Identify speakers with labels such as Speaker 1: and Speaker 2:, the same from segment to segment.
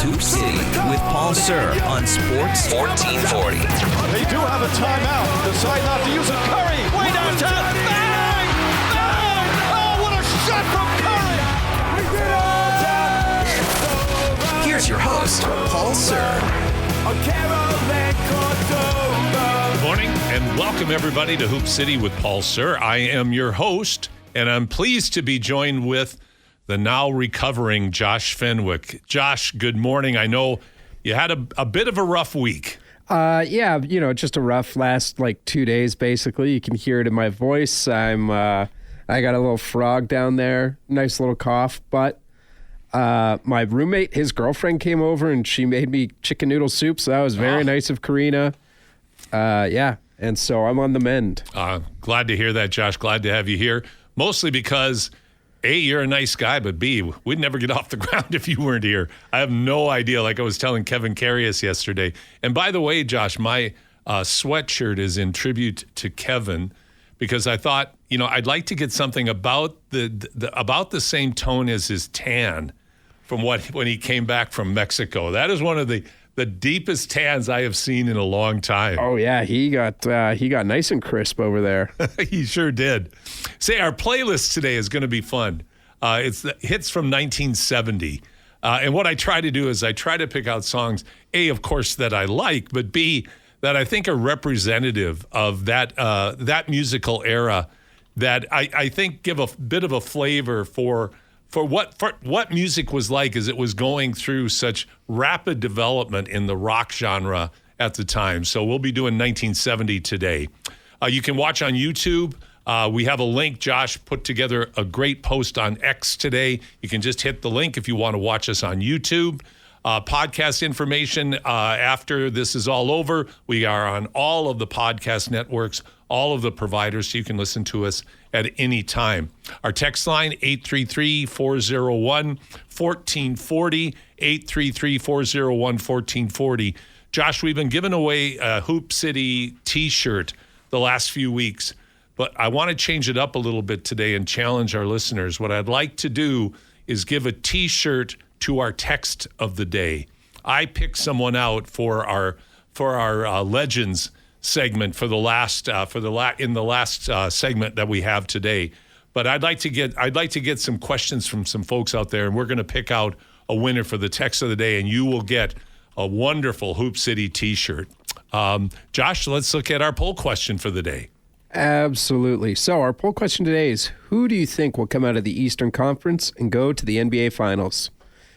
Speaker 1: Hoop City with Paul Sir on Sports 1440.
Speaker 2: They do have a timeout. Decide not to use it. Curry, way downtown. Bang! Bang! Oh, what a shot from Curry!
Speaker 1: Here's your host, Paul Sir.
Speaker 3: Good morning and welcome everybody to Hoop City with Paul Sir. I am your host, and I'm pleased to be joined with the now recovering Josh Fenwick. Josh, good morning. I know you had a bit of a rough week.
Speaker 4: Yeah, just a rough last 2 days, basically. You can hear it in my voice. I got a little frog down there, nice little cough. But my roommate, his girlfriend came over and she made me chicken noodle soup. So that was very nice of Karina. And so I'm on the mend.
Speaker 3: Glad to hear that, Josh. Glad to have you here. Mostly because A, you're a nice guy, but B, we'd never get off the ground if you weren't here. I have no idea, like I was telling Kevin Carius yesterday. And by the way, Josh, my sweatshirt is in tribute to Kevin because I thought, I'd like to get something about about the same tone as his tan from when he came back from Mexico. That is one of the deepest tans I have seen in a long time.
Speaker 4: Oh yeah, he got nice and crisp over there.
Speaker 3: He sure did. Say, our playlist today is going to be fun. It's the hits from 1970. And what I try to do is I try to pick out songs, A, of course, that I like, but B, that I think are representative of that musical era that I think give a bit of a flavor for what music was like as it was going through such rapid development in the rock genre at the time. So we'll be doing 1970 today. You can watch on YouTube. We have a link. Josh put together a great post on X today. You can just hit the link if you want to watch us on YouTube. Podcast information after this is all over. We are on all of the podcast networks, all of the providers, so you can listen to us at any time. Our text line, 833-401-1440, 833-401-1440. Josh, we've been giving away a Hoop City t-shirt the last few weeks, but I want to change it up a little bit today and challenge our listeners. What I'd like to do is give a t-shirt to our text of the day. I picked someone out for our Legends segment in the last segment that we have today. But I'd like to get some questions from some folks out there, and we're going to pick out a winner for the text of the day, and you will get a wonderful Hoop City t-shirt. Josh, let's look at our poll question for the day.
Speaker 4: Absolutely. So our poll question today is, who do you think will come out of the Eastern Conference and go to the NBA Finals?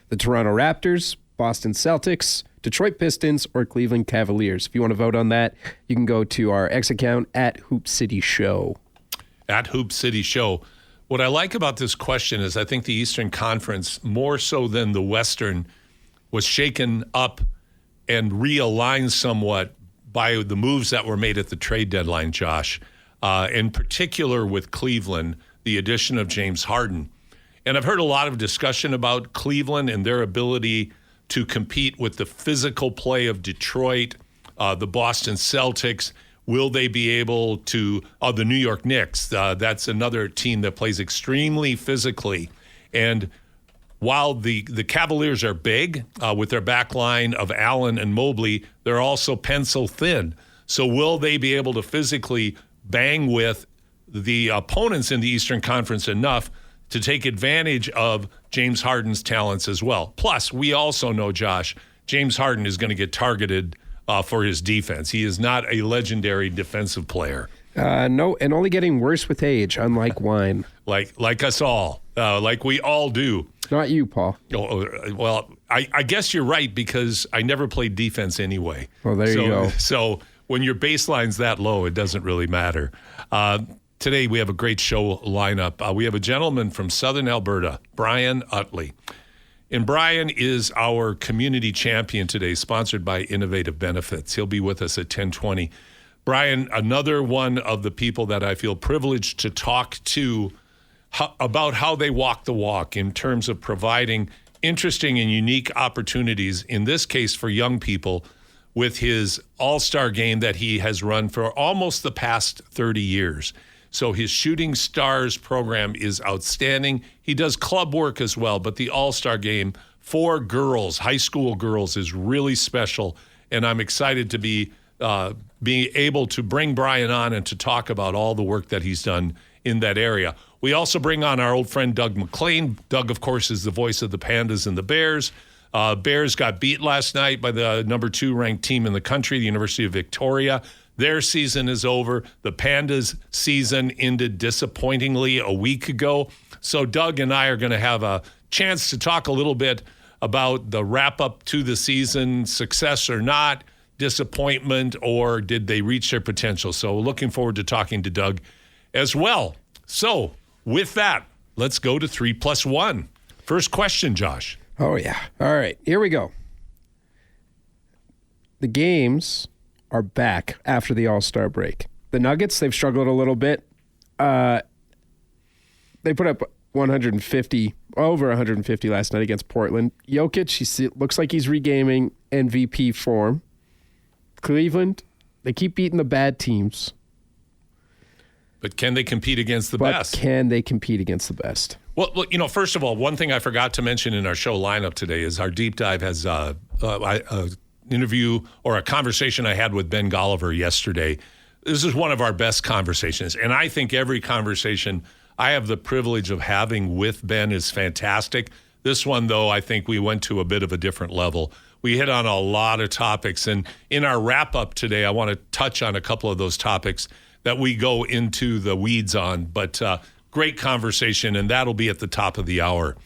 Speaker 4: The Toronto Raptors, Boston Celtics, Detroit Pistons, or Cleveland Cavaliers? If you want to vote on that, you can go to our X account at Hoop City Show.
Speaker 3: At Hoop City Show. What I like about this question is I think the Eastern Conference, more so than the Western, was shaken up and realigned somewhat by the moves that were made at the trade deadline, Josh. In particular with Cleveland, the addition of James Harden. And I've heard a lot of discussion about Cleveland and their ability to compete with the physical play of Detroit, the Boston Celtics. Will they be able to, the New York Knicks, that's another team that plays extremely physically. And while the Cavaliers are big with their back line of Allen and Mobley, they're also pencil thin. So will they be able to physically bang with the opponents in the Eastern Conference enough to take advantage of James Harden's talents as well? Plus, we also know, Josh, James Harden is going to get targeted for his defense. He is not a legendary defensive player.
Speaker 4: No, and only getting worse with age, unlike wine.
Speaker 3: Like us all, like we all do.
Speaker 4: Not you, Paul.
Speaker 3: Well, I guess you're right because I never played defense anyway.
Speaker 4: Well, there you go.
Speaker 3: So when your baseline's that low, it doesn't really matter. Today, we have a great show lineup. We have a gentleman from Southern Alberta, Ben Utley. And Brian is our community champion today, sponsored by Innovative Benefits. He'll be with us at 10:20. Brian, another one of the people that I feel privileged to talk to about how they walk the walk in terms of providing interesting and unique opportunities, in this case for young people, with his all-star game that he has run for almost the past 30 years. So his Shooting Stars program is outstanding. He does club work as well, but the all-star game for girls, high school girls, is really special. And I'm excited to be being able to bring Brian on and to talk about all the work that he's done in that area. We also bring on our old friend Doug McLean. Doug, of course, is the voice of the Pandas and the Bears. Bears got beat last night by the number 2 ranked team in the country, the University of Victoria. Their season is over. The Pandas' season ended disappointingly a week ago. So Doug and I are going to have a chance to talk a little bit about the wrap-up to the season, success or not, disappointment, or did they reach their potential? So looking forward to talking to Doug as well. So with that, let's go to 3+1. First question, Josh.
Speaker 4: Oh, yeah. All right. Here we go. The games are back after the All-Star break. The Nuggets, they've struggled a little bit. They put up over 150 last night against Portland. Jokic, looks like he's regaining MVP form. Cleveland, they keep beating the bad teams.
Speaker 3: But can they compete against the best?
Speaker 4: Can they compete against the best?
Speaker 3: Well, look, first of all, one thing I forgot to mention in our show lineup today is our deep dive has an interview or a conversation I had with Ben Golliver yesterday. This is one of our best conversations, and I think every conversation I have the privilege of having with Ben is fantastic. This one, though, I think we went to a bit of a different level. We hit on a lot of topics, and in our wrap-up today, I want to touch on a couple of those topics that we go into the weeds on, but great conversation, and that'll be at the top of the hour.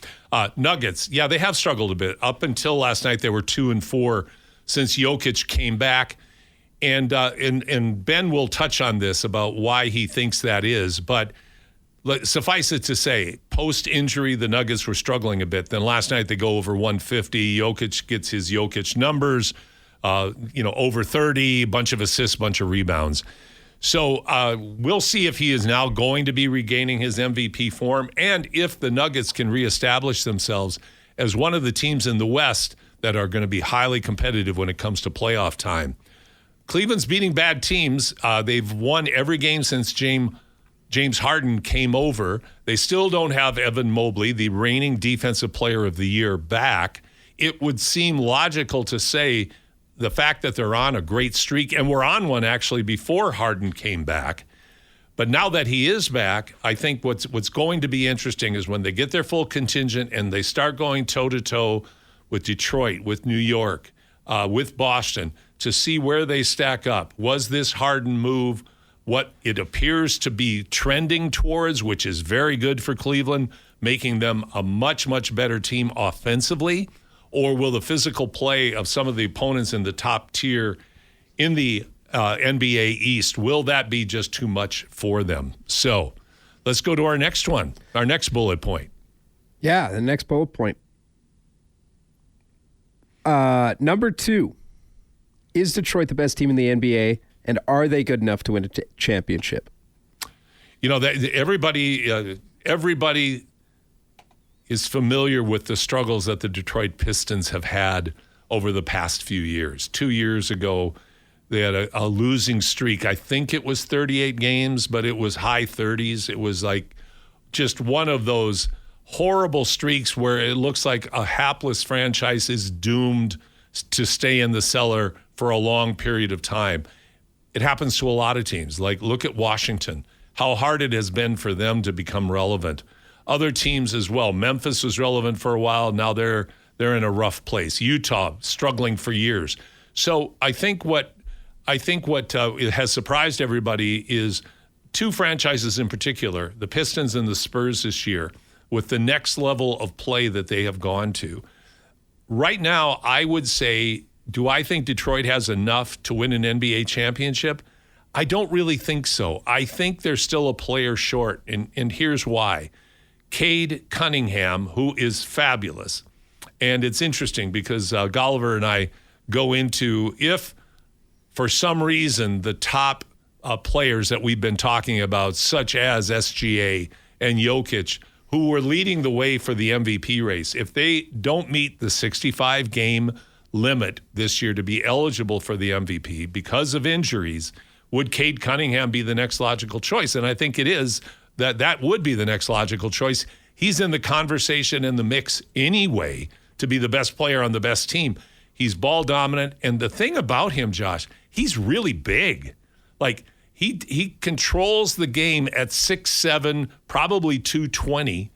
Speaker 3: Nuggets, yeah, they have struggled a bit. Up until last night, they were 2-4 since Jokic came back, and Ben will touch on this about why he thinks that is, but suffice it to say, post-injury, the Nuggets were struggling a bit. Then last night they go over 150. Jokic gets his Jokic numbers, over 30, bunch of assists, bunch of rebounds. So we'll see if he is now going to be regaining his MVP form and if the Nuggets can reestablish themselves as one of the teams in the West that are going to be highly competitive when it comes to playoff time. Cleveland's beating bad teams. They've won every game since James Harden came over. They still don't have Evan Mobley, the reigning Defensive Player of the Year, back. It would seem logical to say the fact that they're on a great streak, and we're on one actually before Harden came back. But now that he is back, I think what's going to be interesting is when they get their full contingent and they start going toe-to-toe with Detroit, with New York, with Boston, to see where they stack up. Was this Harden move what it appears to be trending towards, which is very good for Cleveland, making them a much, much better team offensively? Or will the physical play of some of the opponents in the top tier in the NBA East, will that be just too much for them? So let's go to our next one, our next bullet point.
Speaker 4: Yeah, the next bullet point. Number 2, is Detroit the best team in the NBA, and are they good enough to win a championship?
Speaker 3: Everybody is familiar with the struggles that the Detroit Pistons have had over the past few years. 2 years ago, they had a losing streak. I think it was 38 games, but it was high 30s. It was like just one of those horrible streaks where it looks like a hapless franchise is doomed to stay in the cellar for a long period of time. It happens to a lot of teams. Like, look at Washington, how hard it has been for them to become relevant. Other teams as well. Memphis was relevant for a while. Now they're in a rough place. Utah struggling for years. So I think what has surprised everybody is 2 franchises in particular, the Pistons and the Spurs this year, with the next level of play that they have gone to. Right now, I would say, do I think Detroit has enough to win an NBA championship? I don't really think so. I think they're still a player short, and here's why. Cade Cunningham, who is fabulous. And it's interesting because Golliver and I go into, if for some reason the top players that we've been talking about, such as SGA and Jokic, who were leading the way for the MVP race, if they don't meet the 65-game limit this year to be eligible for the MVP because of injuries, would Cade Cunningham be the next logical choice? And I think it is. That would be the next logical choice. He's in the conversation in the mix anyway to be the best player on the best team. He's ball dominant. And the thing about him, Josh, he's really big. Like, he controls the game at 6'7", probably 220,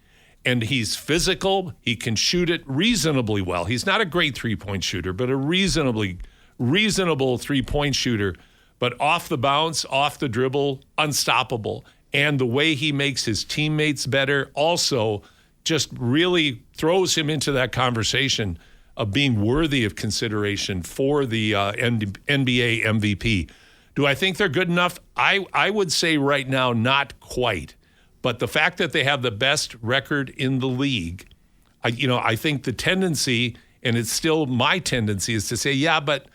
Speaker 3: and he's physical. He can shoot it reasonably well. He's not a great three-point shooter, but a reasonable three-point shooter. But off the bounce, off the dribble, unstoppable. And the way he makes his teammates better also just really throws him into that conversation of being worthy of consideration for the NBA MVP. Do I think they're good enough? I would say right now, not quite. But the fact that they have the best record in the league, I think the tendency, and it's still my tendency, is to say, yeah, but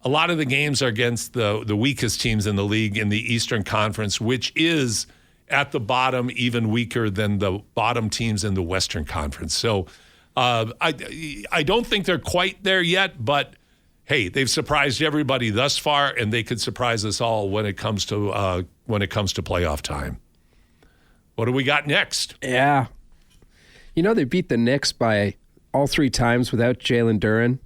Speaker 3: a lot of the games are against the weakest teams in the league in the Eastern Conference, which is at the bottom even weaker than the bottom teams in the Western Conference. So I don't think they're quite there yet, but hey, they've surprised everybody thus far, and they could surprise us all when it comes to playoff time. What do we got next?
Speaker 4: Yeah. They beat the Knicks by all 3 times without Jalen Duren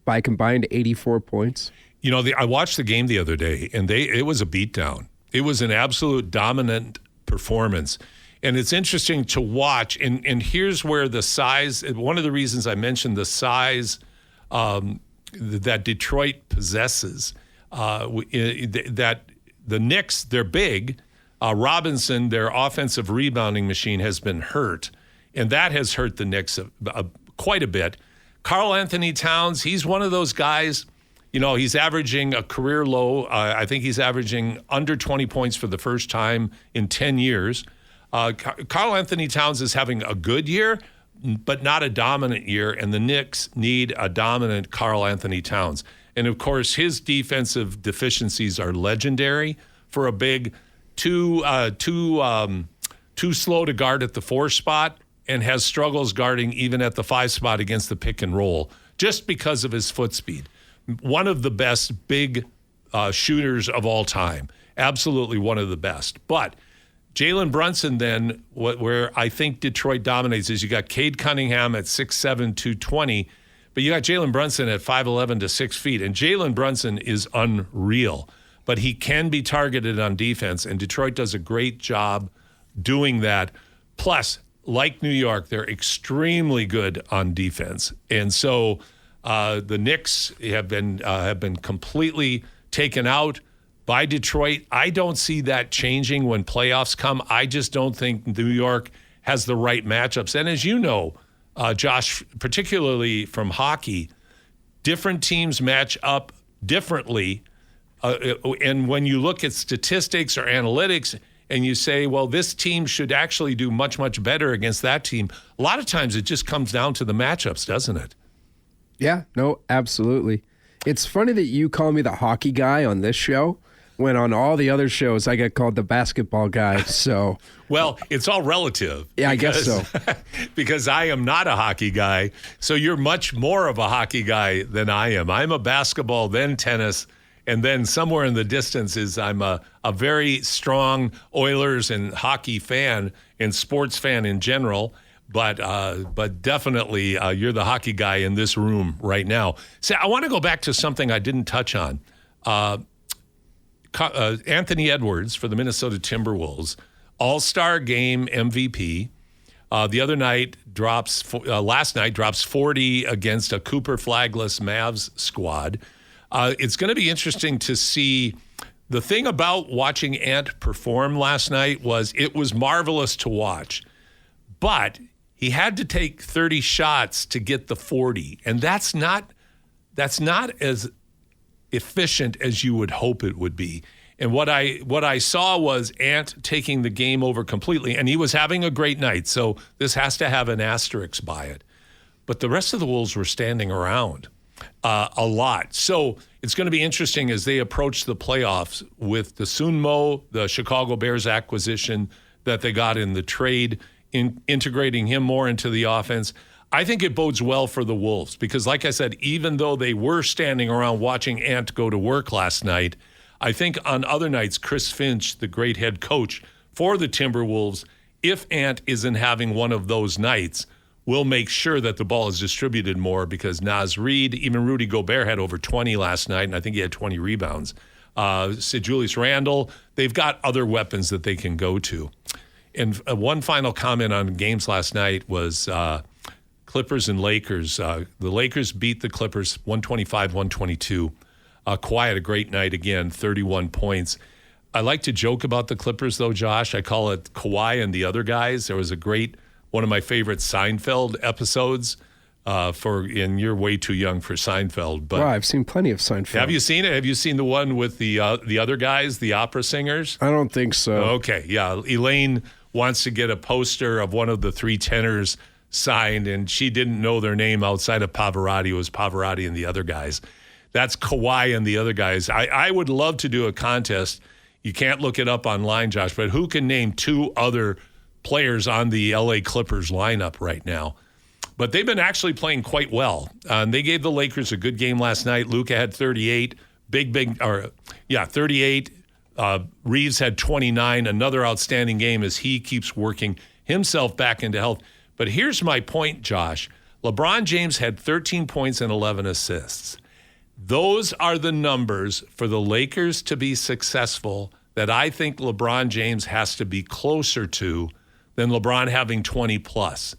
Speaker 4: by a combined 84 points.
Speaker 3: I watched the game the other day, and it was a beatdown. It was an absolute dominant performance. And it's interesting to watch, and here's where the size, one of the reasons I mentioned the size that Detroit possesses, that the Knicks, they're big. Robinson, their offensive rebounding machine, has been hurt, and that has hurt the Knicks quite a bit. Karl Anthony Towns, he's one of those guys, he's averaging a career low. I think he's averaging under 20 points for the first time in 10 years. Karl Anthony Towns is having a good year, but not a dominant year, and the Knicks need a dominant Karl Anthony Towns. And, of course, his defensive deficiencies are legendary for a big too slow to guard at the 4 spot and has struggles guarding even at the 5 spot against the pick and roll just because of his foot speed. One of the best big shooters of all time. Absolutely one of the best. But Jalen Brunson then, where I think Detroit dominates, is you got Cade Cunningham at 6'7", 220, but you got Jalen Brunson at 5'11" to 6 feet. And Jalen Brunson is unreal, but he can be targeted on defense, and Detroit does a great job doing that. Plus, like New York, they're extremely good on defense. And so the Knicks have been completely taken out by Detroit. I don't see that changing when playoffs come. I just don't think New York has the right matchups. And as you know, Josh, particularly from hockey, different teams match up differently. And when you look at statistics or analytics and you say, well, this team should actually do much, much better against that team, a lot of times it just comes down to the matchups, doesn't it?
Speaker 4: Yeah, no, absolutely. It's funny that you call me the hockey guy on this show, when on all the other shows I get called the basketball guy. So,
Speaker 3: well, it's all relative.
Speaker 4: Yeah, I guess so.
Speaker 3: Because I am not a hockey guy, so you're much more of a hockey guy than I am. I'm a basketball, then tennis, and then somewhere in the distance is I'm a very strong Oilers and hockey fan and sports fan in general. But definitely you're the hockey guy in this room right now. So I want to go back to something I didn't touch on. Anthony Edwards for the Minnesota Timberwolves, All-Star Game MVP. Last night drops 40 against a Cooper flagless Mavs squad. It's going to be interesting to see. The thing about watching Ant perform last night was it was marvelous to watch, but he had to take 30 shots to get the 40, and that's not as efficient as you would hope it would be. And what I saw was Ant taking the game over completely, and he was having a great night, so this has to have an asterisk by it. But the rest of the Wolves were standing around a lot. So it's going to be interesting as they approach the playoffs with the Sunmo, the Chicago Bears acquisition that they got in the trade, integrating him more into the offense. I think it bodes well for the Wolves because, like I said, even though they were standing around watching Ant go to work last night, I think on other nights, Chris Finch, the great head coach for the Timberwolves, if Ant isn't having one of those nights, will make sure that the ball is distributed more because Naz Reid, even Rudy Gobert had over 20 last night, and I think he had 20 rebounds. Julius Randle, they've got other weapons that they can go to. And one final comment on games last night was Clippers and Lakers. The Lakers beat the Clippers 125-122. Kawhi had a great night again, 31 points. I like to joke about the Clippers, though, Josh. I call it Kawhi and the other guys. There was one of my favorite Seinfeld episodes. And you're way too young for Seinfeld. But
Speaker 4: well, I've seen plenty of Seinfeld.
Speaker 3: Have you seen it? Have you seen the one with the other guys, the opera singers?
Speaker 4: I don't think so.
Speaker 3: Okay, yeah. Elaine wants to get a poster of one of the three tenors signed, and she didn't know their name outside of Pavarotti. It was Pavarotti and the other guys. That's Kawhi and the other guys. I would love to do a contest. You can't look it up online, Josh, but who can name two other players on the LA Clippers lineup right now? But they've been actually playing quite well. They gave the Lakers a good game last night. Luka had 38. 38. Reeves had 29. Another outstanding game as he keeps working himself back into health. But here's my point, Josh. LeBron James had 13 points and 11 assists. Those are the numbers for the Lakers to be successful that I think LeBron James has to be closer to than LeBron having 20 plus.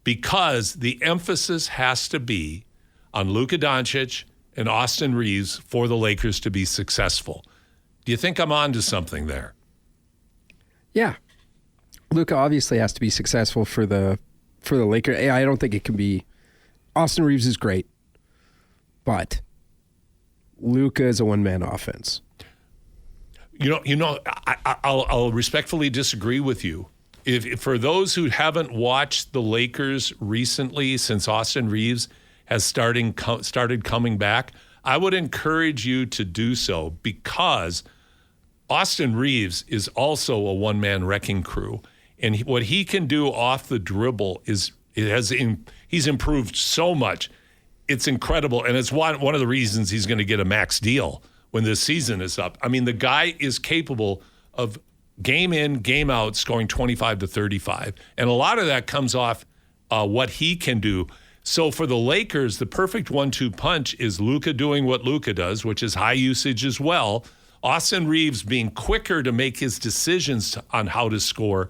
Speaker 3: Because the emphasis has to be on Luka Doncic and Austin Reeves for the Lakers to be successful. Do you think I'm on to something there?
Speaker 4: Yeah. Luka obviously has to be successful for the Lakers. I don't think it can be. Austin Reeves is great, but Luka is a one-man offense.
Speaker 3: I'll respectfully disagree with you. If for those who haven't watched the Lakers recently, since Austin Reeves has started coming back, I would encourage you to do so because Austin Reeves is also a one-man wrecking crew. And what he can do off the dribble he's improved so much. It's incredible. And it's one of the reasons he's going to get a max deal when this season is up. I mean, the guy is capable of game in, game out, scoring 25 to 35. And a lot of that comes off what he can do. So for the Lakers, the perfect 1-2 punch is Luka doing what Luka does, which is high usage as well. Austin Reeves being quicker to make his decisions on how to score.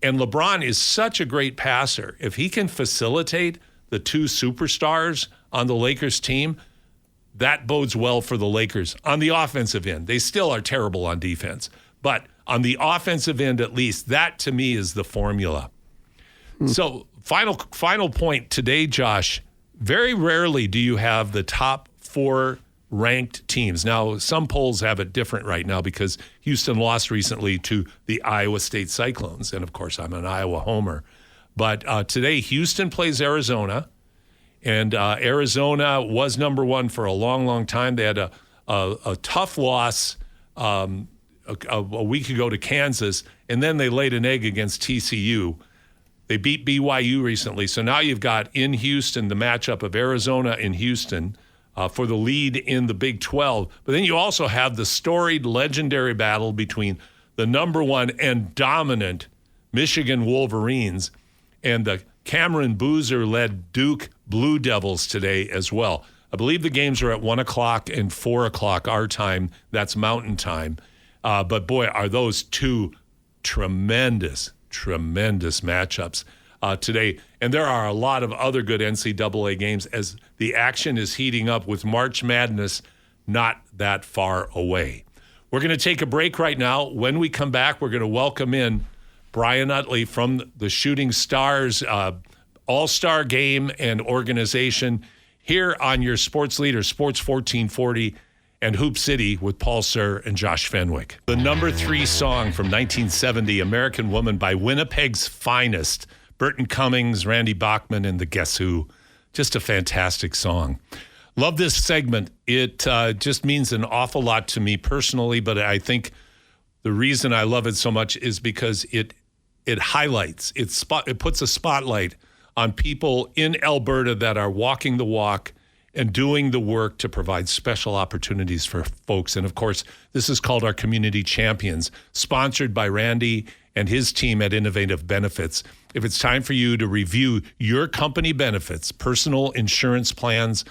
Speaker 3: And LeBron is such a great passer. If he can facilitate the two superstars on the Lakers team, that bodes well for the Lakers. On the offensive end, they still are terrible on defense. But on the offensive end, at least, that to me is the formula. So final point today, Josh, very rarely do you have the top four ranked teams. Now, some polls have it different right now because Houston lost recently to the Iowa State Cyclones. And, of course, I'm an Iowa homer. But today, Houston plays Arizona. And Arizona was number one for a long, long time. They had a tough loss a week ago to Kansas, and then they laid an egg against TCU. They beat BYU recently. So now you've got in Houston the matchup of Arizona and Houston for the lead in the Big 12. But then you also have the storied, legendary battle between the number one and dominant Michigan Wolverines and the Cameron Boozer-led Duke Blue Devils today as well. I believe the games are at 1 o'clock and 4 o'clock our time. That's Mountain Time. But, boy, are those two tremendous matchups today. And there are a lot of other good NCAA games as the action is heating up with March Madness not that far away. We're going to take a break right now. When we come back, we're going to welcome in Brian Utley from the Shooting Stars All-Star Game and organization here on your sports leader, Sports 1440, and Hoop City with Paul Sir and Josh Fenwick. The number 3 song from 1970, American Woman by Winnipeg's Finest, Burton Cummings, Randy Bachman, and the Guess Who. Just a fantastic song. Love this segment. It just means an awful lot to me personally, but I think the reason I love it so much is because it highlights, it puts a spotlight on people in Alberta that are walking the walk and doing the work to provide special opportunities for folks. And of course, this is called our Community Champions, sponsored by Randy and his team at Innovative Benefits. If it's time for you to review your company benefits, personal insurance plans,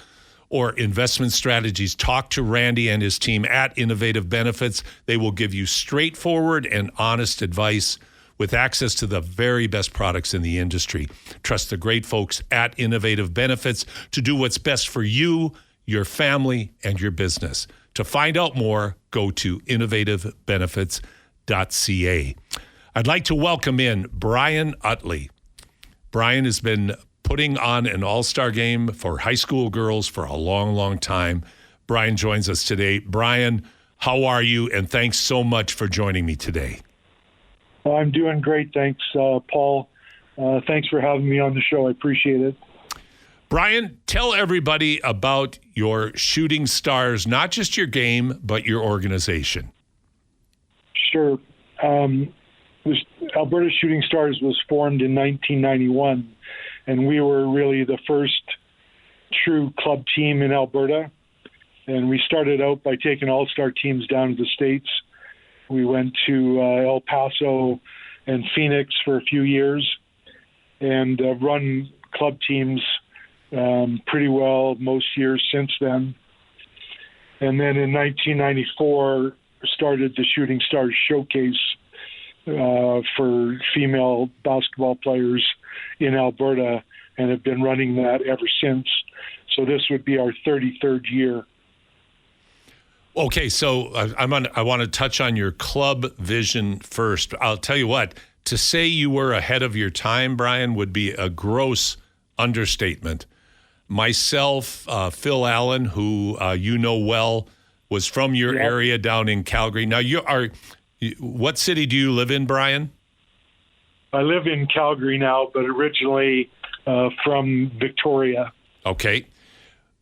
Speaker 3: or investment strategies, talk to Randy and his team at Innovative Benefits. They will give you straightforward and honest advice with access to the very best products in the industry. Trust the great folks at Innovative Benefits to do what's best for you, your family, and your business. To find out more, go to innovativebenefits.ca. I'd like to welcome in Brian Utley. Brian has been putting on an all-star game for high school girls for a long, long time. Brian joins us today. Brian, how are you? And thanks so much for joining me today.
Speaker 5: Well, I'm doing great. Thanks, Paul. Thanks for having me on the show. I appreciate it.
Speaker 3: Brian, tell everybody about your Shooting Stars, not just your game, but your organization.
Speaker 5: Sure. Alberta Shooting Stars was formed in 1991, and we were really the first true club team in Alberta. And we started out by taking all-star teams down to the States. We went to El Paso and Phoenix for a few years and run club teams pretty well most years since then. And then in 1994, started the Shooting Stars Showcase for female basketball players in Alberta and have been running that ever since. So this would be our 33rd year.
Speaker 3: Okay, so I want to touch on your club vision first. I'll tell you what, to say you were ahead of your time, Brian, would be a gross understatement. Myself, Phil Allen, who you know well, was from your area down in Calgary. Now, what city do you live in, Brian?
Speaker 5: I live in Calgary now, but originally from Victoria.
Speaker 3: Okay.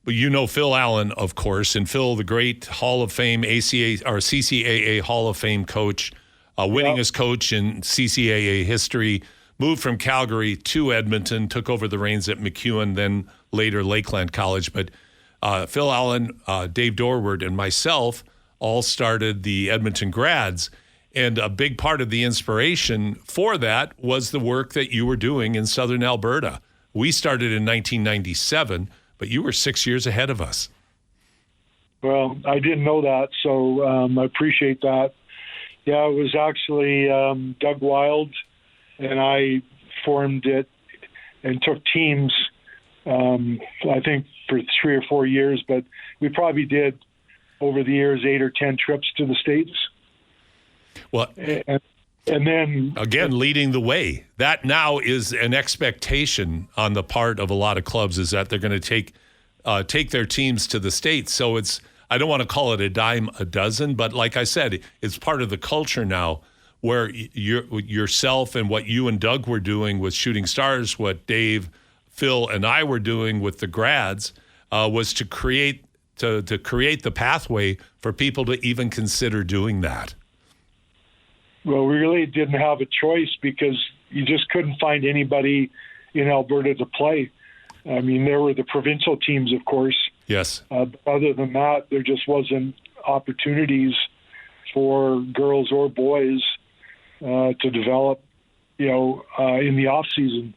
Speaker 3: Well, you know Phil Allen, of course, and Phil, the great Hall of Fame CCAA Hall of Fame coach, winningest coach in CCAA history, moved from Calgary to Edmonton, took over the reins at MacEwan, then later Lakeland College. But Phil Allen, Dave Dorward, and myself all started the Edmonton Grads. And a big part of the inspiration for that was the work that you were doing in Southern Alberta. We started in 1997, but you were 6 years ahead of us.
Speaker 5: Well, I didn't know that, so I appreciate that. Yeah, it was actually Doug Wild and I formed it and took teams, I think, for 3 or 4 years, but we probably did, over the years, 8 or 10 trips to the States.
Speaker 3: Well,
Speaker 5: and then
Speaker 3: again, leading the way. That now is an expectation on the part of a lot of clubs, is that they're going to take their teams to the States. So I don't want to call it a dime a dozen, but like I said, it's part of the culture now, where yourself and what you and Doug were doing with Shooting Stars, what Dave, Phil, and I were doing with the Grads, was to create the pathway for people to even consider doing that.
Speaker 5: Well, we really didn't have a choice because you just couldn't find anybody in Alberta to play. I mean, there were the provincial teams, of course.
Speaker 3: Yes.
Speaker 5: Other than that, there just wasn't opportunities for girls or boys to develop, in the off season.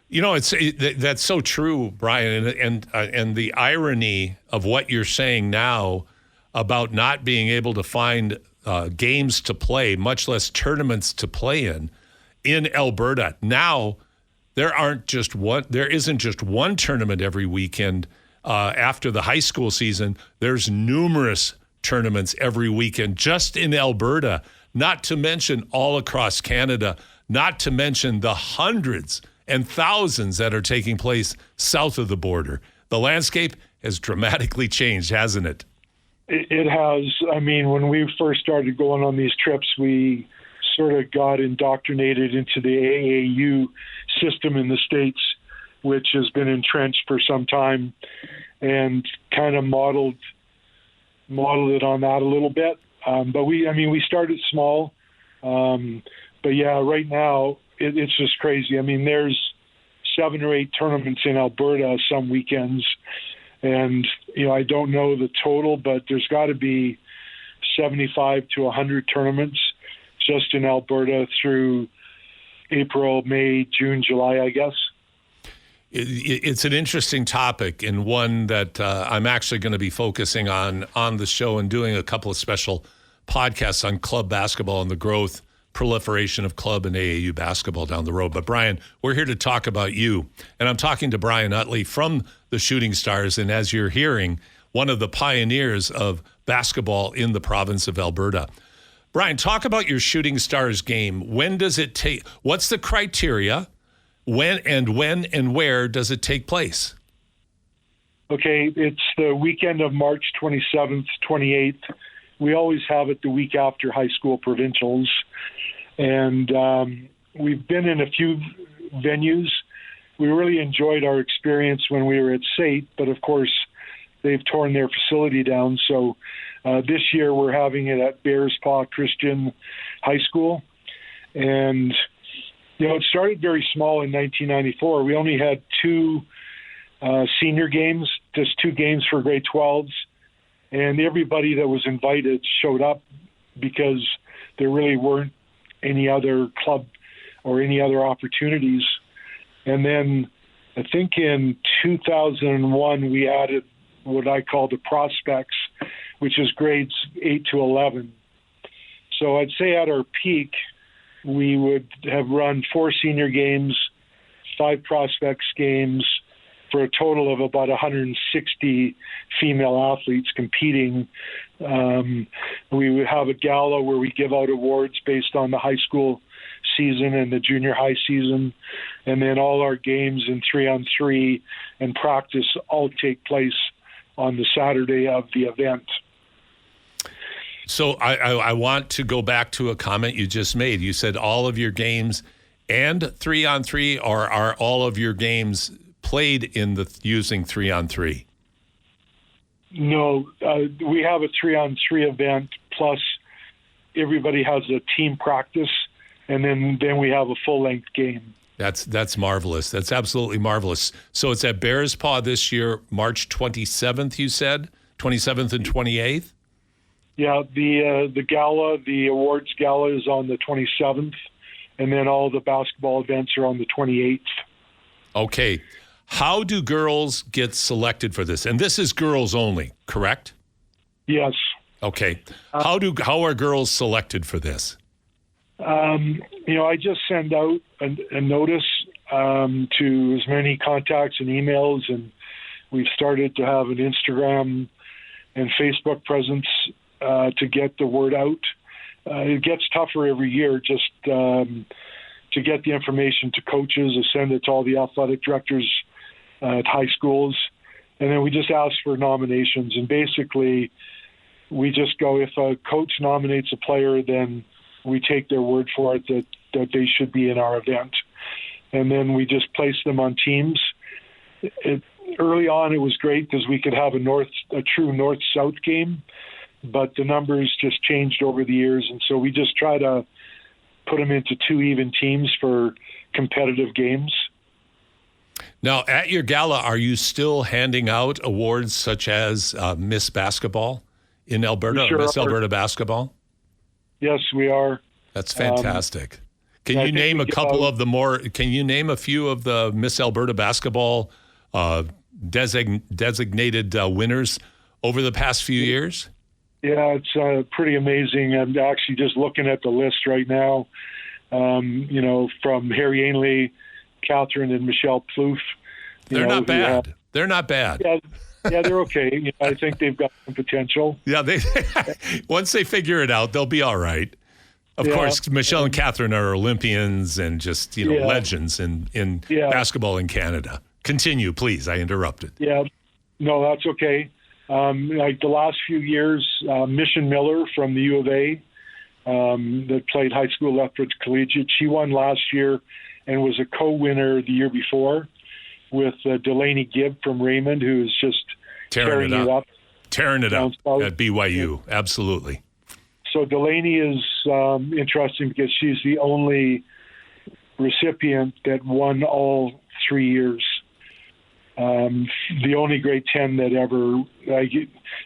Speaker 5: That's so true, Brian, and the irony of what you're saying now about not being able to find games to play, much less tournaments to play in Alberta. Now, there isn't just one tournament every weekend. After the high school season, there's numerous tournaments every weekend just in Alberta, not to mention all across Canada, not to mention the hundreds and thousands that are taking place south of the border. The landscape has dramatically changed, hasn't it? It has. I mean, when we first started going on these trips, we sort of got indoctrinated into the AAU system in the States, which has been entrenched for some time, and kind of modeled it on that a little bit. But we started small. But yeah, right now it's just crazy. I mean, there's 7 or 8 tournaments in Alberta some weekends, And, I don't know the total, but there's got to be 75 to 100 tournaments just in Alberta through April, May, June, July, I guess.
Speaker 3: It's an interesting topic, and one that I'm actually going to be focusing on the show and doing a couple of special podcasts on club basketball and the growth, proliferation of club and AAU basketball down the road. But Brian, we're here to talk about you, and I'm talking to Brian Utley from the Shooting Stars, and as you're hearing, one of the pioneers of basketball in the province of Alberta. Brian, talk about your Shooting Stars game. When does it take? What's the criteria? When and where does it take place?
Speaker 5: Okay, it's the weekend of March 27th, 28th. We always have it the week after high school provincials. And we've been in a few venues. We really enjoyed our experience when we were at SAIT, but of course, they've torn their facility down. So this year we're having it at Bears Paw Christian High School. And it started very small in 1994. We only had 2 senior games, just 2 games for grade 12s, and everybody that was invited showed up because there really weren't any other club or any other opportunities. And then I think in 2001 we added what I call the prospects, which is grades 8 to 11. So I'd say at our peak, we would have run 4 senior games, 5 prospects games, for a total of about 160 female athletes competing. We would have a gala where we give out awards based on the high school season and the junior high season. And then all our games in 3-on-3 and practice all take place on the Saturday of the event.
Speaker 3: So I want to go back to a comment you just made. You said all of your games and 3-on-3, or are all of your games played in using 3-on-3?
Speaker 5: No, we have a 3-on-3 event, plus everybody has a team practice, and then we have a full-length game.
Speaker 3: That's marvelous. That's absolutely marvelous. So it's at Bears Paw this year, March 27th, you said? 27th and 28th?
Speaker 5: Yeah, the gala, the awards gala is on the 27th, and then all the basketball events are on the 28th.
Speaker 3: Okay. How do girls get selected for this? And this is girls only, correct?
Speaker 5: Yes.
Speaker 3: Okay. How are girls selected for this?
Speaker 5: I just send out a notice to as many contacts and emails, and we've started to have an Instagram and Facebook presence to get the word out. It gets tougher every year just to get the information to coaches, to send it to all the athletic directors at high schools. And then we just ask for nominations. And basically, we just go, if a coach nominates a player, then we take their word for it that they should be in our event. And then we just place them on teams. Early on, it was great because we could have a true north-south game, but the numbers just changed over the years. And so we just try to put them into 2 even teams for competitive games.
Speaker 3: Now, at your gala, are you still handing out awards such as Miss Basketball in Alberta,
Speaker 5: sure
Speaker 3: Miss
Speaker 5: are.
Speaker 3: Alberta Basketball?
Speaker 5: Yes, we are.
Speaker 3: That's fantastic. Can
Speaker 5: I
Speaker 3: you
Speaker 5: think
Speaker 3: name
Speaker 5: we
Speaker 3: a
Speaker 5: get
Speaker 3: couple
Speaker 5: out-
Speaker 3: of the more? Can you name a few of the Miss Alberta Basketball designated winners over the past few years?
Speaker 5: Yeah, it's pretty amazing. I'm actually just looking at the list right now. From Harry Ainley, Catherine, and Michelle Plouffe.
Speaker 3: They're not bad. They're not bad.
Speaker 5: Yeah, they're okay. I think they've got some potential.
Speaker 3: Yeah, they once they figure it out, they'll be all right. Of course, Michelle and Catherine are Olympians and just legends in basketball in Canada. Continue, please. I interrupted.
Speaker 5: Yeah, no, that's okay. Like the last few years, Mission Miller from the U of A that played high school Lethbridge Collegiate, she won last year and was a co-winner the year before with Delaney Gibb from Raymond, who is just tearing it up.
Speaker 3: Tearing it up at BYU, absolutely.
Speaker 5: So Delaney is interesting because she's the only recipient that won all 3 years. the only grade 10 that ever,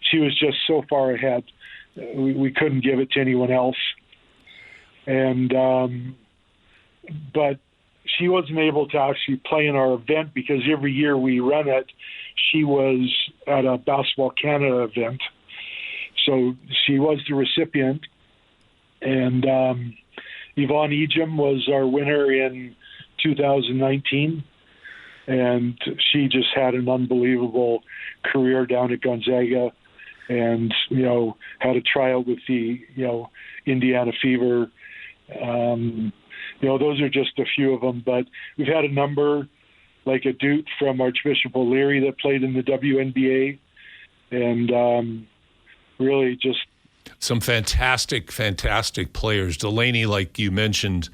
Speaker 5: she was just so far ahead. We couldn't give it to anyone else. And, but she wasn't able to actually play in our event because every year we run it, she was at a Basketball Canada event. So she was the recipient. And Yvonne Ejim was our winner in 2019. And she just had an unbelievable career down at Gonzaga and, had a tryout with the, Indiana Fever. Those are just a few of them, but we've had a number like a Duke from Archbishop O'Leary that played in the WNBA, and really just
Speaker 3: some fantastic players. Delaney, like you mentioned,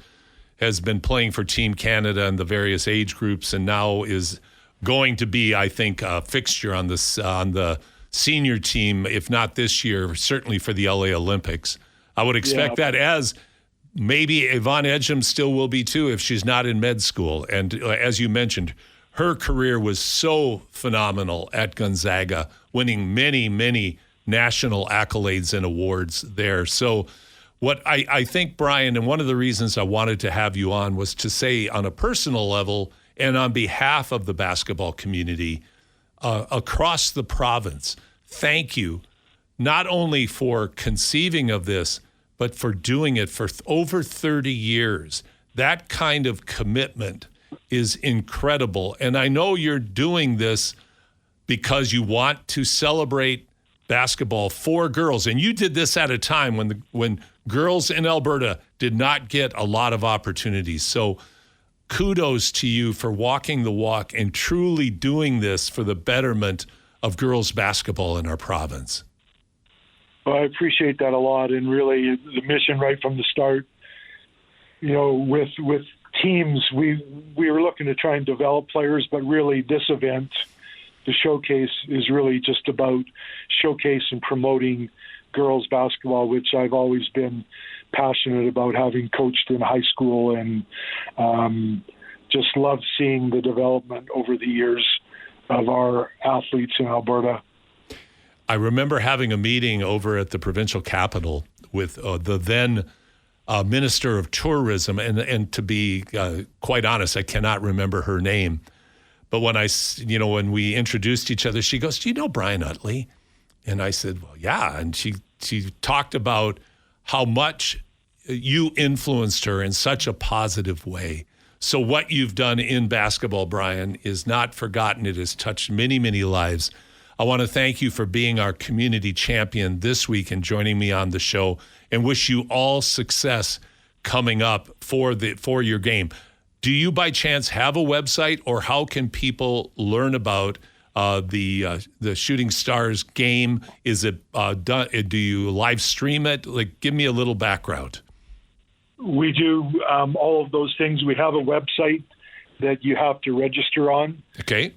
Speaker 3: has been playing for Team Canada in the various age groups, and now is going to be, I think, a fixture on the senior team, if not this year, certainly for the LA Olympics. I would expect that, as maybe Yvonne Ejim still will be too if she's not in med school. And as you mentioned, her career was so phenomenal at Gonzaga, winning many, many national accolades and awards there. So what I think, Brian, and one of the reasons I wanted to have you on was to say, on a personal level and on behalf of the basketball community across the province, thank you not only for conceiving of this, but for doing it for over 30 years. That kind of commitment is incredible. And I know you're doing this because you want to celebrate basketball for girls. And you did this at a time when girls in Alberta did not get a lot of opportunities. So kudos to you for walking the walk and truly doing this for the betterment of girls basketball in our province.
Speaker 5: Well, I appreciate that a lot, and really the mission right from the start. With teams, we were looking to try and develop players, but really this event, the showcase, is really just about showcase and promoting girls basketball, which I've always been passionate about, having coached in high school, and just love seeing the development over the years of our athletes in Alberta.
Speaker 3: I remember having a meeting over at the provincial capital with the then Minister of Tourism, and to be quite honest, I cannot remember her name. But when we introduced each other, she goes, "Do you know Brian Utley?" And I said, "Well, yeah." And she talked about how much you influenced her in such a positive way. So what you've done in basketball, Brian, is not forgotten. It has touched many, many lives. I want to thank you for being our community champion this week and joining me on the show, and wish you all success coming up for your game. Do you by chance have a website, or how can people learn about the Shooting Stars game? Is it done? Do you live stream it? Give me a little background.
Speaker 5: We do all of those things. We have a website that you have to register on.
Speaker 3: Okay.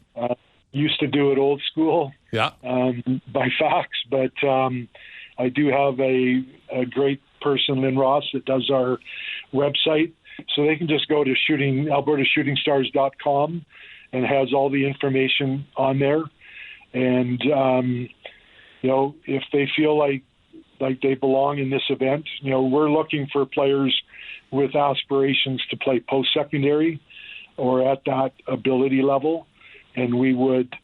Speaker 5: Used to do it old school, by fax, but I do have a great person, Lynn Ross, that does our website. So they can just go to albertashootingstars.com, and has all the information on there. And if they feel like they belong in this event, we're looking for players with aspirations to play post-secondary or at that ability level. And we would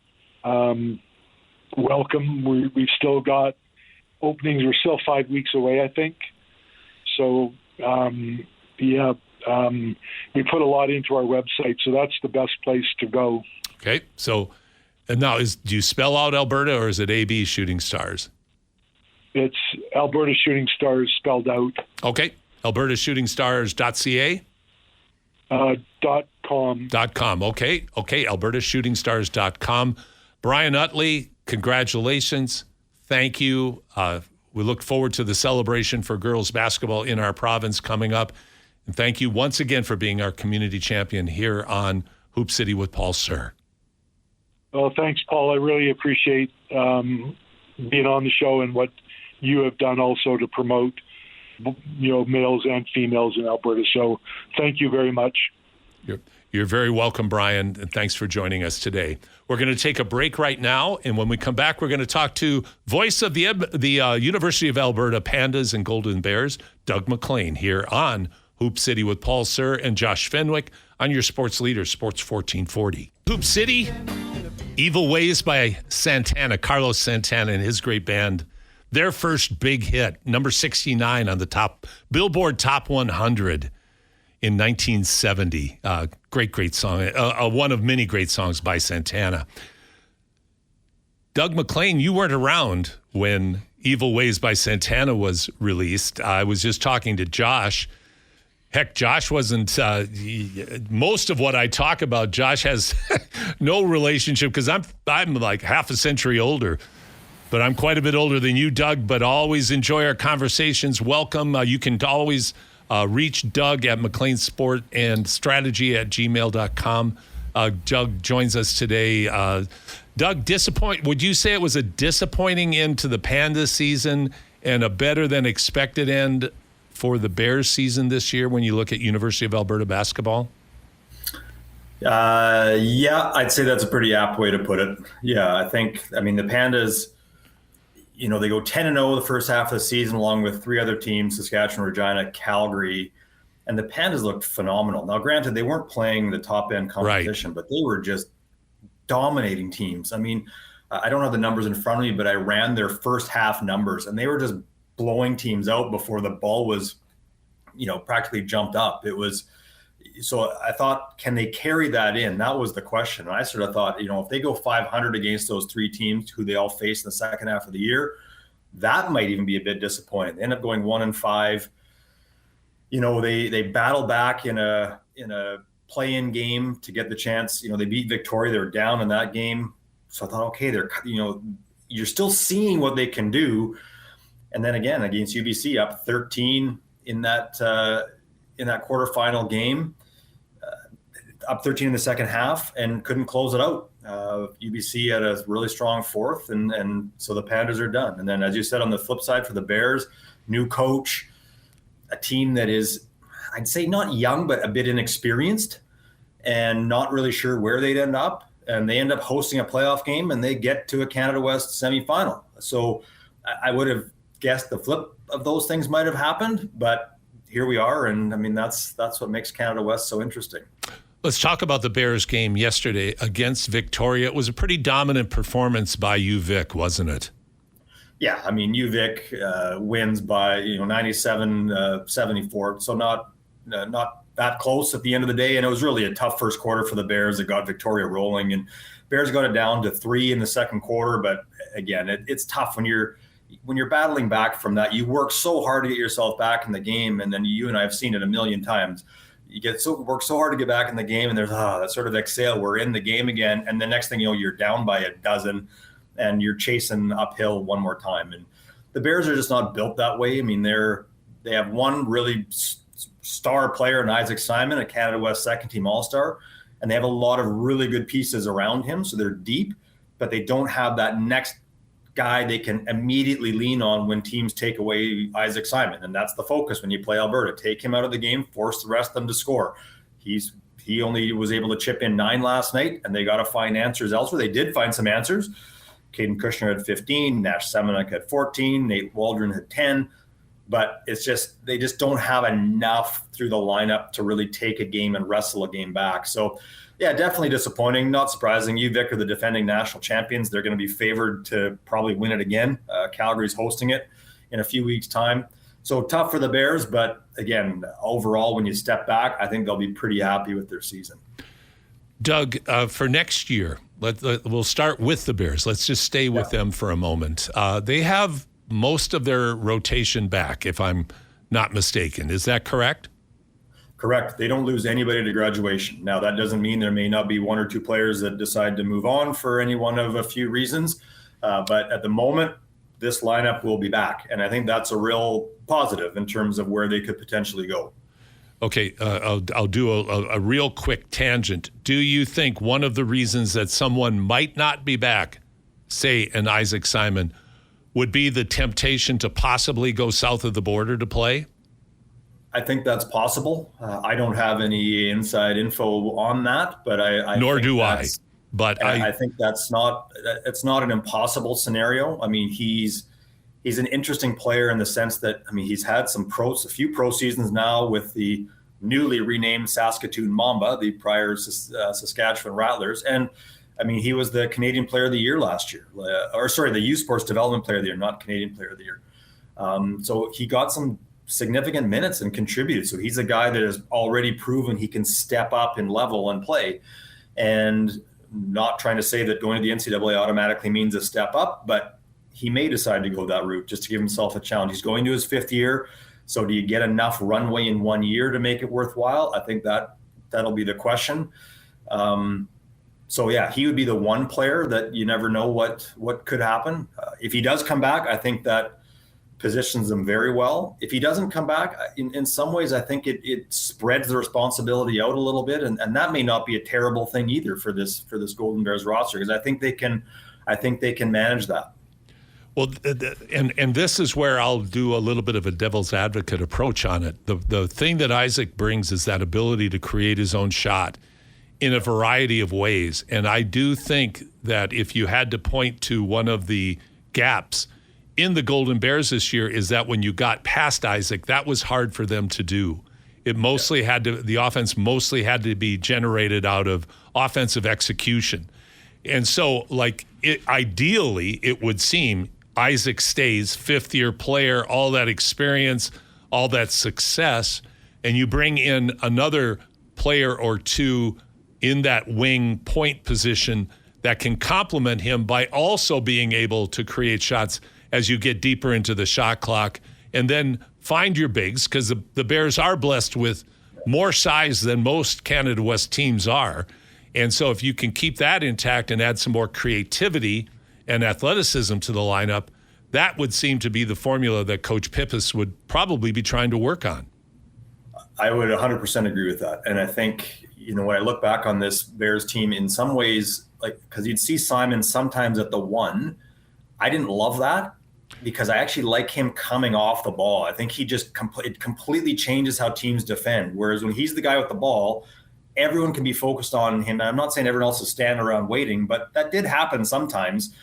Speaker 5: welcome. We've still got openings. We're still 5 weeks away, I think. So, we put a lot into our website, so that's the best place to go.
Speaker 3: Okay. So, and now do you spell out Alberta, or is it AB Shooting Stars?
Speaker 5: It's Alberta Shooting Stars spelled out.
Speaker 3: Okay. albertashootingstars.ca?
Speaker 5: .com.
Speaker 3: Okay. albertashootingstars.com. Brian Utley, congratulations. Thank you. We look forward to the celebration for girls basketball in our province coming up. And thank you once again for being our community champion here on Hoop City with Paul Sir.
Speaker 5: Well, thanks, Paul. I really appreciate being on the show, and what you have done also to promote, males and females in Alberta. So thank you very much.
Speaker 3: You're very welcome, Brian, and thanks for joining us today. We're going to take a break right now, and when we come back, we're going to talk to voice of the University of Alberta Pandas and Golden Bears, Doug McLean, here on Hoop City with Paul Sir and Josh Fenwick on your sports leader, Sports 1440. Hoop City, Evil Ways by Santana, Carlos Santana and his great band. Their first big hit, number 69 on the Billboard Top 100 in 1970. Great song. One of many great songs by Santana. Doug McLean, you weren't around when Evil Ways by Santana was released. I was just talking to Josh. Heck, Josh wasn't, most of what I talk about, Josh has no relationship because I'm like half a century older. But I'm quite a bit older than you, Doug, but always enjoy our conversations. Welcome. You can always reach Doug at McLeanSportAndStrategy@gmail.com. Doug joins us today. Doug, would you say it was a disappointing end to the Panda season and a better than expected end for the Bears season this year when you look at University of Alberta basketball?
Speaker 6: Yeah, I'd say that's a pretty apt way to put it. Yeah, the Pandas, they go 10-0 the first half of the season along with three other teams, Saskatchewan, Regina, Calgary, and the Pandas looked phenomenal. Now, granted, they weren't playing the top-end competition, right, but they were just dominating teams. I mean, I don't have the numbers in front of me, but I ran their first half numbers, and they were just blowing teams out before the ball was, practically jumped up. So I thought, can they carry that in? That was the question. And I sort of thought, if they go 500 against those three teams who they all face in the second half of the year, that might even be a bit disappointing. They end up going 1-5. They battle back in a play-in game to get the chance. They beat Victoria. They were down in that game. So I thought, okay, you're still seeing what they can do. And then again, against UBC, up 13 in that quarterfinal game, up 13 in the second half, and couldn't close it out. UBC had a really strong fourth, and so the Pandas are done. And then, as you said, on the flip side for the Bears, new coach, a team that is, I'd say, not young, but a bit inexperienced, and not really sure where they'd end up. And they end up hosting a playoff game, and they get to a Canada West semifinal. So I would have guessed the flip of those things might have happened, but here we are, and that's what makes Canada West so interesting.
Speaker 3: Let's talk about the Bears game yesterday against Victoria. It was a pretty dominant performance by UVic, wasn't it?
Speaker 6: Yeah, UVic wins by 97-74, so not that close at the end of the day, and it was really a tough first quarter for the Bears that got Victoria rolling, and Bears got it down to 3 in the second quarter. But again, it's tough when you're battling back from that. You work so hard to get yourself back in the game, and then you and I have seen it a million times. You work so hard to get back in the game, and there's that sort of exhale. We're in the game again, and the next thing you know, you're down by a dozen, and you're chasing uphill one more time. And the Bears are just not built that way. They have one really star player in Isaac Simon, a Canada West second team All-Star, and they have a lot of really good pieces around him, so they're deep, but they don't have that next guy they can immediately lean on when teams take away Isaac Simon. And that's the focus when you play Alberta. Take him out of the game, force the rest of them to score. He only was able to chip in 9 last night, and they got to find answers elsewhere. They did find some answers. Caden Kushner had 15, Nash Semenuk had 14, Nate Waldron had 10. But it's just, they just don't have enough through the lineup to really take a game and wrestle a game back. So, yeah, definitely disappointing. Not surprising. UVic are the defending national champions. They're going to be favored to probably win it again. Calgary's hosting it in a few weeks' time. So tough for the Bears. But again, overall, when you step back, I think they'll be pretty happy with their season.
Speaker 3: Doug, for next year, we'll start with the Bears. Let's just stay with them for a moment. They have most of their rotation back, if I'm not mistaken. Is that correct?
Speaker 6: Correct. They don't lose anybody to graduation. Now, that doesn't mean there may not be 1 or 2 players that decide to move on for any one of a few reasons. But at the moment, this lineup will be back. And I think that's a real positive in terms of where they could potentially go.
Speaker 3: Okay, I'll do a real quick tangent. Do you think one of the reasons that someone might not be back, say an Isaac Simon, would be the temptation to possibly go south of the border to play?
Speaker 6: I think that's possible. I don't have any inside info on that, but
Speaker 3: Nor do I. But
Speaker 6: I think it's not an impossible scenario. I mean, he's an interesting player in the sense that, I mean, he's had a few pro seasons now with the newly renamed Saskatoon Mamba, the prior Saskatchewan Rattlers. And I mean, he was the Canadian Player of the Year last year, the U Sports Development Player of the Year, not Canadian Player of the Year. So he got some significant minutes and contributed. So he's a guy that has already proven he can step up in level and play. And not trying to say that going to the NCAA automatically means a step up, but he may decide to go that route just to give himself a challenge. He's going to his 5th year. So do you get enough runway in 1 year to make it worthwhile? I think that'll be the question. So yeah, he would be the one player that you never know what could happen. If he does come back, I think that positions him very well. If he doesn't come back, in some ways, I think it spreads the responsibility out a little bit, and that may not be a terrible thing either for this Golden Bears roster, because I think they can manage that.
Speaker 3: Well, and this is where I'll do a little bit of a devil's advocate approach on it. The thing that Isaac brings is that ability to create his own shot in a variety of ways. And I do think that if you had to point to one of the gaps in the Golden Bears this year, is that when you got past Isaac, that was hard for them to do. The offense mostly had to be generated out of offensive execution. And so, ideally, it would seem Isaac stays, 5th-year player, all that experience, all that success, and you bring in another player or two in that wing point position that can complement him by also being able to create shots as you get deeper into the shot clock, and then find your bigs, because the Bears are blessed with more size than most Canada West teams are. And so if you can keep that intact and add some more creativity and athleticism to the lineup, that would seem to be the formula that Coach Pippis would probably be trying to work on.
Speaker 6: I would 100% agree with that. And I think, when I look back on this Bears team, in some ways, because you'd see Simon sometimes at the 1, I didn't love that, because I actually like him coming off the ball. I think he just it completely changes how teams defend. Whereas when he's the guy with the ball, everyone can be focused on him. And I'm not saying everyone else is standing around waiting, but that did happen sometimes.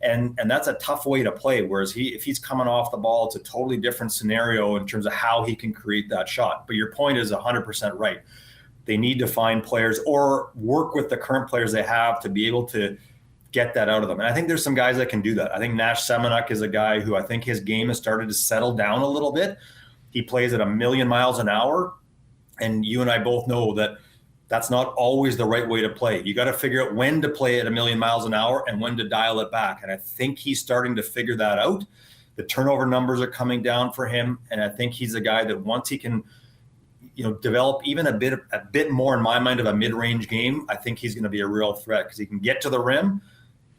Speaker 6: And that's a tough way to play. Whereas if he's coming off the ball, it's a totally different scenario in terms of how he can create that shot. But your point is 100% right. They need to find players or work with the current players they have to be able to get that out of them. And I think there's some guys that can do that. I think Nash Semenuk is a guy who I think his game has started to settle down a little bit. He plays at 1,000,000 miles an hour. And you and I both know that that's not always the right way to play. You got to figure out when to play at 1,000,000 miles an hour and when to dial it back. And I think he's starting to figure that out. The turnover numbers are coming down for him. And I think he's a guy that once he can, develop even a bit more, in my mind, of a mid-range game, I think he's going to be a real threat, because he can get to the rim.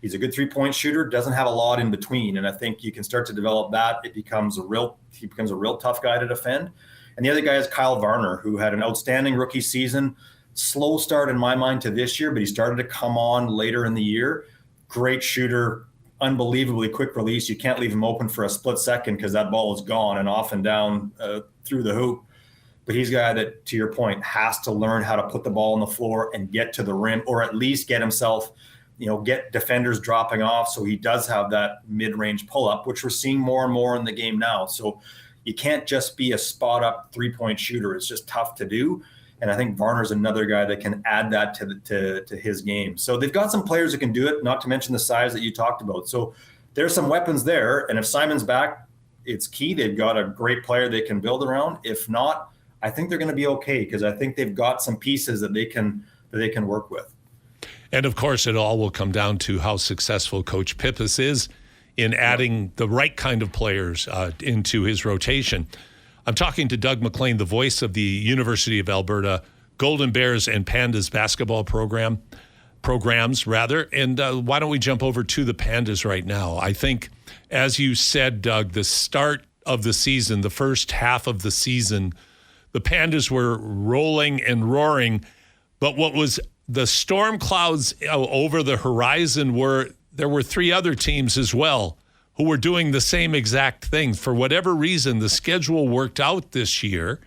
Speaker 6: He's a good 3-point shooter, doesn't have a lot in between. And I think you can start to develop that. He becomes a real tough guy to defend. And the other guy is Kyle Varner, who had an outstanding rookie season. Slow start in my mind to this year, but he started to come on later in the year. Great shooter, unbelievably quick release. You can't leave him open for a split second, because that ball is gone and off and down through the hoop. But he's a guy that, to your point, has to learn how to put the ball on the floor and get to the rim, or at least get himself, get defenders dropping off. So he does have that mid-range pull-up, which we're seeing more and more in the game now. So you can't just be a spot-up 3-point shooter. It's just tough to do. And I think Varner's another guy that can add that to his game. So they've got some players that can do it, not to mention the size that you talked about. So there's some weapons there. And if Simon's back, it's key. They've got a great player they can build around. If not, I think they're going to be okay, because I think they've got some pieces that they can work with.
Speaker 3: And of course, it all will come down to how successful Coach Pippis is in adding the right kind of players into his rotation. I'm talking to Doug McLean, the voice of the University of Alberta Golden Bears and Pandas basketball programs. And why don't we jump over to the Pandas right now? I think, as you said, Doug, the start of the season, the first half of the season, the Pandas were rolling and roaring, but what was the storm clouds over the horizon there were 3 other teams as well who were doing the same exact thing. For whatever reason, the schedule worked out this year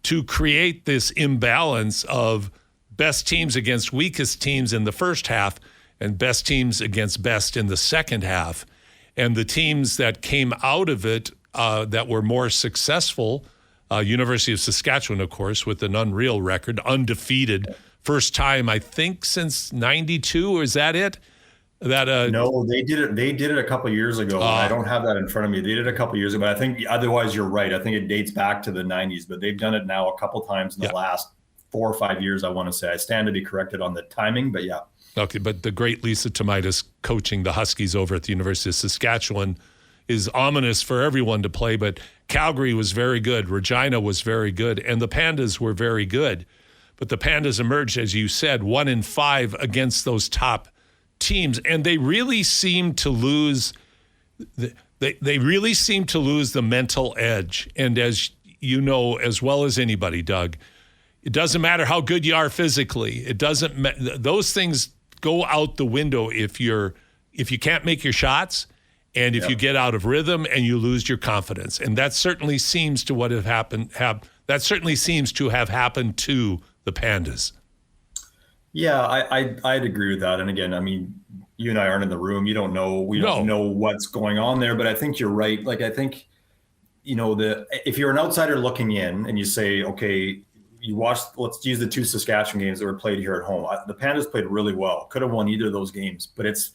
Speaker 3: to create this imbalance of best teams against weakest teams in the first half and best teams against best in the second half. And the teams that came out of it that were more successful, University of Saskatchewan, of course, with an unreal record, undefeated, first time, I think, since 92. Is that it?
Speaker 6: No, they did it. They did it a couple of years ago. I don't have that in front of me. They did it a couple of years ago, but I think otherwise you're right. I think it dates back to the 90s, but they've done it now a couple of times in the last 4 or 5 years, I want to say. I stand to be corrected on the timing, but yeah.
Speaker 3: Okay, but the great Lisa Tomaitis coaching the Huskies over at the University of Saskatchewan is ominous for everyone to play, but Calgary was very good. Regina was very good, and the Pandas were very good. But the Pandas emerged, as you said, 1-5 against those top teams, and they really seem to lose they really seem to lose the mental edge. And as you know as well as anybody, Doug, it doesn't matter how good you are physically. It doesn't those things go out the window if you can't make your shots and if you get out of rhythm and you lose your confidence. And that certainly seems to have happened to the Pandas.
Speaker 6: Yeah, I'd agree with that. And again, I mean, you and I aren't in the room. You don't know. We don't know what's going on there. But I think you're right. Like, I think, if you're an outsider looking in and you say, okay, you watched, let's use the 2 Saskatchewan games that were played here at home. The Pandas played really well. Could have won either of those games. But it's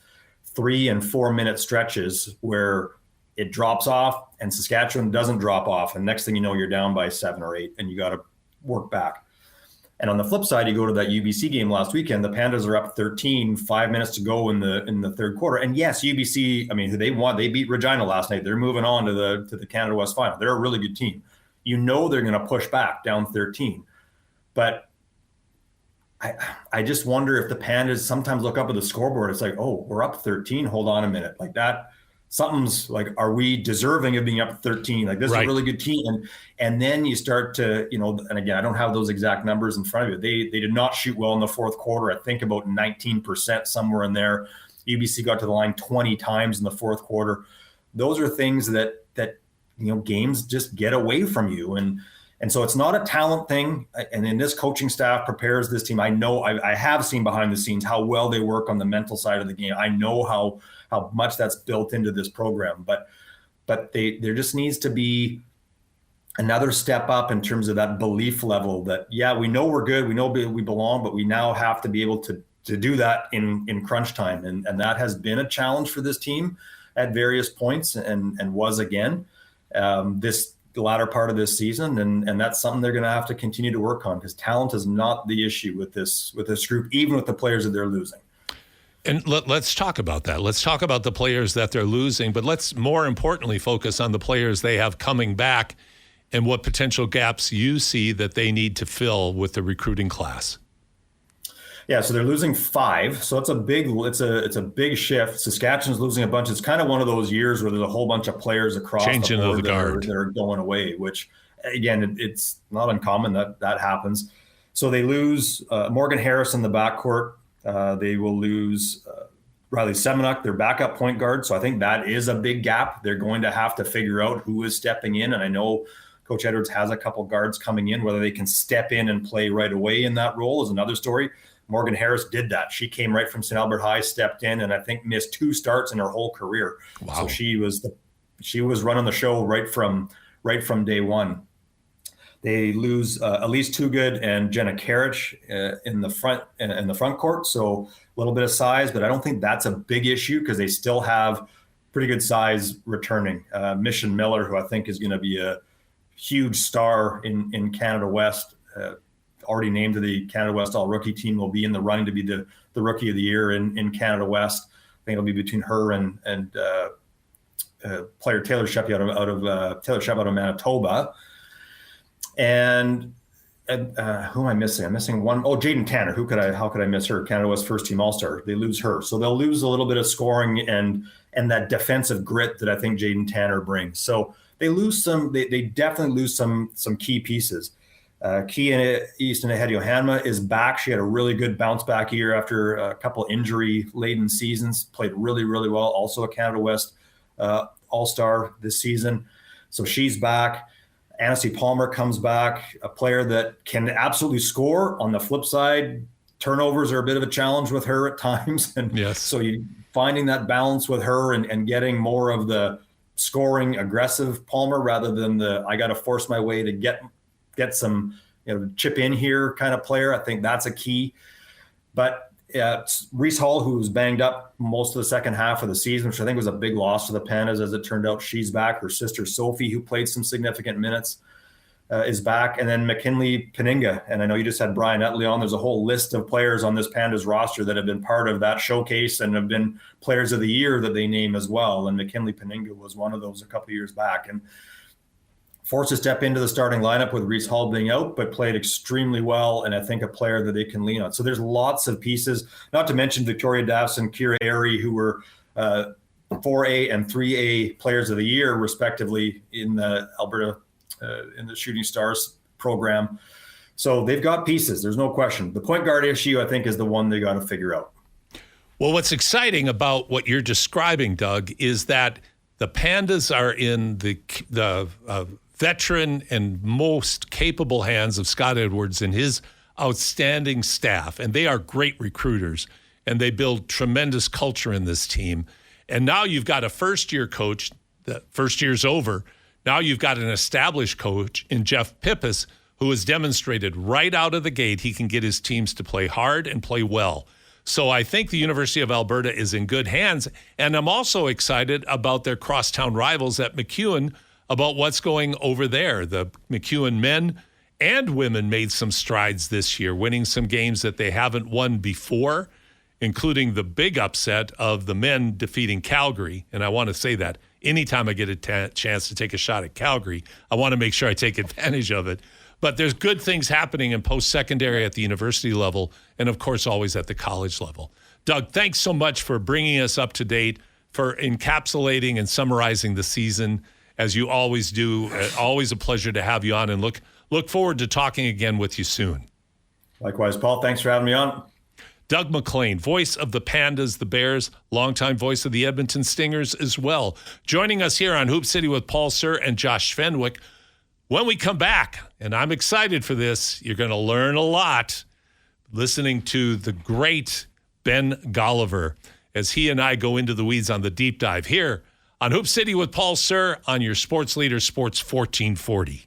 Speaker 6: 3 and 4 minute stretches where it drops off and Saskatchewan doesn't drop off. And next thing you know, you're down by 7 or 8 and you got to work back. And on the flip side, you go to that UBC game last weekend. The Pandas are up 13, 5 minutes to go in the third quarter. And yes, UBC, I mean, they beat Regina last night. They're moving on to the Canada West final. They're a really good team. They're going to push back down 13. But I just wonder if the Pandas sometimes look up at the scoreboard. It's like, oh, we're up 13. Hold on a minute. Like that. Something's like, are we deserving of being up 13? Like, this is a really good team. And then you start to, and again, I don't have those exact numbers in front of you. They did not shoot well in the fourth quarter. I think about 19%, somewhere in there. UBC got to the line 20 times in the fourth quarter. Those are things that games just get away from you. And so it's not a talent thing. And then this coaching staff prepares this team. I know I have seen behind the scenes how well they work on the mental side of the game. I know how much that's built into this program. But there just needs to be another step up in terms of that belief level that, yeah, we know we're good. We know we belong, but we now have to be able to do that in crunch time. And that has been a challenge for this team at various points and was again this latter part of this season. And that's something they're going to have to continue to work on because talent is not the issue with this group, even with the players that they're losing.
Speaker 3: And let's talk about that. Let's talk about the players that they're losing, but let's more importantly focus on the players they have coming back and what potential gaps you see that they need to fill with the recruiting class.
Speaker 6: Yeah, so they're losing 5. So it's a big shift. Saskatchewan's losing a bunch. It's kind of one of those years where there's a whole bunch of players across
Speaker 3: changing
Speaker 6: the board
Speaker 3: the guard
Speaker 6: that are going away, which again, it's not uncommon that happens. So they lose Morgan Harris in the backcourt. They will lose Riley Semenuk, their backup point guard. So I think that is a big gap. They're going to have to figure out who is stepping in. And I know Coach Edwards has a couple guards coming in. Whether they can step in and play right away in that role is another story. Morgan Harris did that. She came right from St. Albert High, stepped in, and I think missed 2 starts in her whole career. Wow. So she was running the show right from day one. They lose Elise Toogood and Jenna Karich in the front court. So a little bit of size, but I don't think that's a big issue because they still have pretty good size returning. Mission Miller, who I think is going to be a huge star in Canada West, already named to the Canada West All-Rookie team, will be in the running to be the Rookie of the Year in Canada West. I think it'll be between her and player Taylor Shepard out of Manitoba. And who am I missing? I'm missing one. Oh, Jaden Tanner. How could I miss her? Canada West first team All-Star. They lose her. So they'll lose a little bit of scoring and that defensive grit that I think Jaden Tanner brings. So they lose some, they definitely lose some key pieces. Kia Easton Ehediohanma is back. She had a really good bounce back year after a couple injury-laden seasons, played really, really well. Also a Canada West All-Star this season. So she's back. Annecy Palmer comes back, a player that can absolutely score. On the flip side, turnovers are a bit of a challenge with her at times. And
Speaker 3: yes.
Speaker 6: So you finding that balance with her and getting more of the scoring aggressive Palmer rather than the I got to force my way to get some chip in here kind of player. I think that's a key. But Reese Hall, who was banged up most of the second half of the season, which I think was a big loss to the Pandas. As it turned out, she's back. Her sister Sophie, who played some significant minutes, is back. And then McKinley Peninga. And I know you just had Brian Utley on. There's a whole list of players on this Pandas roster that have been part of that showcase and have been players of the year that they name as well. And McKinley Peninga was one of those a couple of years back. And forced to step into the starting lineup with Reese Hall being out, but played extremely well, and I think a player that they can lean on. So there's lots of pieces, not to mention Victoria Daffs and Kira Airy, who were 4A and 3A players of the year, respectively, in the Alberta, in the Shooting Stars program. So they've got pieces, there's no question. The point guard issue, I think, is the one they got to figure out.
Speaker 3: Well, what's exciting about what you're describing, Doug, is that the Pandas are in the veteran and most capable hands of Scott Edwards and his outstanding staff. And they are great recruiters, and they build tremendous culture in this team. And now you've got a first-year coach. The first year's over. Now you've got an established coach in Jeff Pippis, who has demonstrated right out of the gate he can get his teams to play hard and play well. So I think the University of Alberta is in good hands. And I'm also excited about their crosstown rivals at MacEwan, about what's going over there. The MacEwan men and women made some strides this year, winning some games that they haven't won before, including the big upset of the men defeating Calgary. And I want to say that anytime I get a chance to take a shot at Calgary, I want to make sure I take advantage of it. But there's good things happening in post-secondary at the university level and, of course, always at the college level. Doug, thanks so much for bringing us up to date, for encapsulating and summarizing the season, as you always do. Always a pleasure to have you on, and look forward to talking again with you soon.
Speaker 6: Likewise, Paul. Thanks for having me on.
Speaker 3: Doug McLean, voice of the Pandas, the Bears, longtime voice of the Edmonton Stingers as well, joining us here on Hoop City with Paul Sir and Josh Fenwick. When we come back, and I'm excited for this, you're going to learn a lot listening to the great Ben Golliver as he and I go into the weeds on the deep dive here on Hoop City with Paul Sir on your sports leader, Sports 1440.